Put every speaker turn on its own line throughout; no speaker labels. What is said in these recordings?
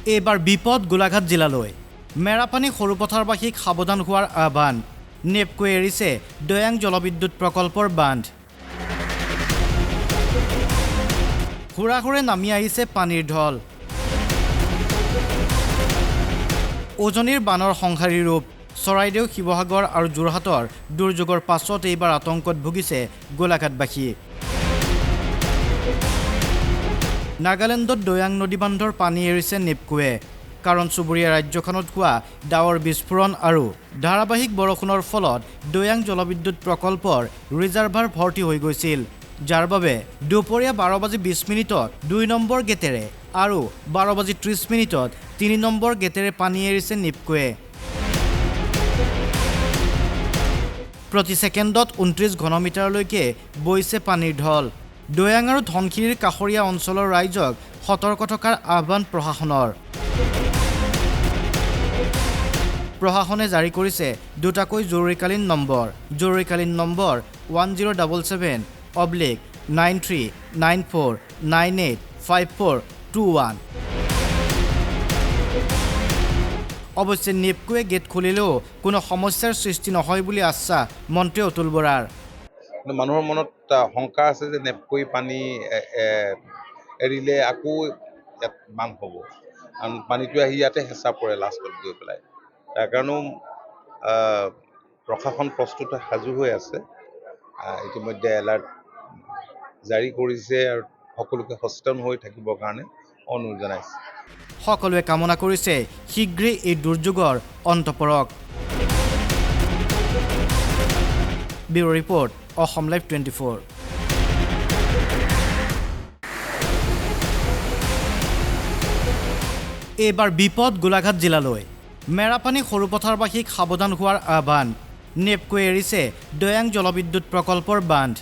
এইবাৰ বিপদ গোলাঘাট জিলালৈ মেৰাপানী সৰুপথাৰবাসীক সাৱধান হোৱাৰ আহ্বান নেপকোৱে এৰিছে দৈয়াং জলবিদ্যুৎ প্ৰকল্পৰ বান্ধ হুৰাহুৰে নামি আহিছে পানীৰ ঢল উজনিৰ বানৰ সংহাৰী ৰূপ চৰাইদেউ শিৱসাগৰ আৰু যোৰহাটৰ দুৰ্যোগৰ পাছত এইবাৰ আতংকত ভুগিছে গোলাঘাটবাসী নাগালেণ্ডত দৈয়াং নদী বান্ধৰ পানী এৰিছে নেপকোৱে কাৰণ চুবুৰীয়া ৰাজ্যখনত হোৱা ডাৱৰ বিস্ফোৰণ আৰু ধাৰাবাহিক বৰষুণৰ ফলত দৈয়াং জলবিদ্যুৎ প্ৰকল্পৰ ৰিজাৰ্ভাৰ ভৰ্তি হৈ গৈছিল যাৰ বাবে দুপৰীয়া 12:20 2 নম্বৰ গেটেৰে আৰু 12:30 3 নম্বৰ গেটেৰে পানী এৰিছে নেপকোৱে প্ৰতি ছেকেণ্ডত 29 ঘনমিটাৰলৈকে বৈছে পানীৰ ঢল দৈয়াং আৰু ধনশিৰিৰ কাষৰীয়া অঞ্চলৰ ৰাইজক সতৰ্ক থকাৰ আহ্বান প্ৰশাসনে জাৰি কৰিছে দুটাকৈ জৰুৰীকালীন নম্বৰ 1077-9394985421 অৱশ্যে নেপকোৱে গেট খুলিলেও কোনো সমস্যাৰ সৃষ্টি নহয় বুলি আশ্বাস মন্ত্ৰী অতুল বৰাৰ
মানুহৰ মনত শংকা আছে যে নেপকৈ পানী এৰিলে আকৌ ইয়াত বান হ'ব কাৰণ পানীটো আহি ইয়াতে হেঁচা পৰে লাষ্টত গৈ পেলাই তাৰ কাৰণেও প্ৰশাসন প্ৰস্তুত সাজু হৈ আছে ইতিমধ্যে এলাৰ্ট জাৰি কৰিছে আৰু সকলোকে সচেতন হৈ থাকিবৰ কাৰণে অনুৰোধ জনাইছে
সকলোৱে কামনা কৰিছে শীঘ্ৰেই এই দুৰ্যোগৰ অন্ত পৰক ব্যুৰো ৰিপৰ্ট অসম লাইভ 24 এইবাৰ বিপদ গোলাঘাট জিলালৈ মেৰাপানী সৰুপথাৰবাসীক সাৱধান হোৱাৰ আহ্বান নেপকোৱে এৰিছে দৈয়াং জলবিদ্যুৎ প্ৰকল্পৰ বান্ধ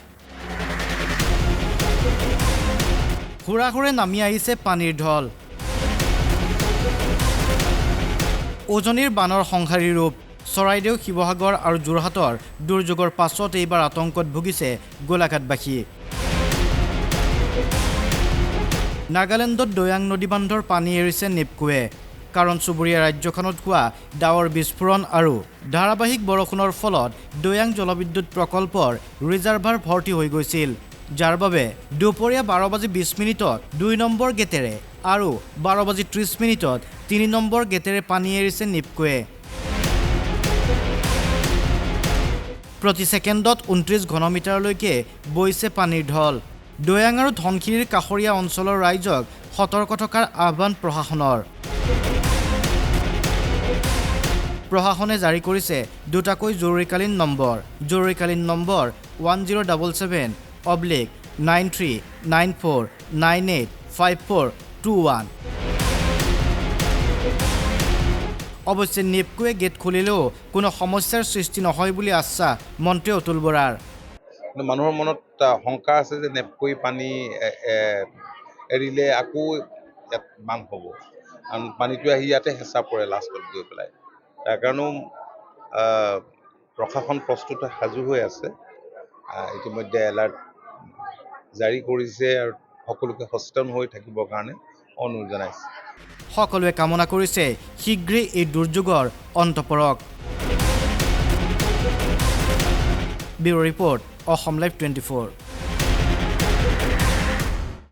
হুৰাহুৰে নামি আহিছে পানীৰ ঢল উজনিৰ বানৰ সংহাৰী ৰূপ চৰাইদেউ শিৱসাগৰ আৰু যোৰহাটৰ দুৰ্যোগৰ পাছত এইবাৰ আতংকত ভুগিছে গোলাঘাটবাসী নাগালেণ্ডত দৈয়াং নদী বান্ধৰ পানী এৰিছে নেপকোৱে কাৰণ চুবুৰীয়া ৰাজ্যখনত হোৱা ডাৱৰ বিস্ফোৰণ আৰু ধাৰাবাহিক বৰষুণৰ ফলত দৈয়াং জলবিদ্যুৎ প্ৰকল্পৰ ৰিজাৰ্ভাৰ ভৰ্তি হৈ গৈছিল যাৰ বাবে দুপৰীয়া 12:20 2 নম্বৰ গেটেৰে আৰু 12:30 3 নম্বৰ গেটেৰে পানী এৰিছে নেপকোৱে প্ৰতি ছেকেণ্ডত 29 ঘনমিটাৰলৈকে বৈছে পানীৰ ঢল দৈয়াং আৰু ধনশিৰিৰ কাষৰীয়া অঞ্চলৰ ৰাইজক সতৰ্ক থকাৰ আহ্বান প্ৰশাসনে জাৰি কৰিছে দুটাকৈ জৰুৰীকালীন নম্বৰ 1077-9394985421 অৱশ্যে নেপকোৱে গেট খুলিলেও কোনো সমস্যাৰ সৃষ্টি নহয় বুলি আশ্বাস মন্ত্ৰী অতুল বৰাৰ
মানুহৰ মনত শংকা আছে যে নেপকৈ পানী এৰিলে আকৌ ইয়াত বান হ'ব কাৰণ পানীটো আহি ইয়াতে হেঁচা পৰে লাষ্টত গৈ পেলাই তাৰ কাৰণেও প্ৰশাসন প্ৰস্তুত সাজু হৈ আছে ইতিমধ্যে এলাৰ্ট জাৰি কৰিছে আৰু সকলোকে সচেতন হৈ থাকিবৰ কাৰণে অনুৰোধ জনাইছে
সকলোৱে কামনা কৰিছে শীঘ্ৰেই এই দুৰ্যোগৰ অন্ত পৰক ব্যুৰো ৰিপৰ্ট অসম লাইভ 24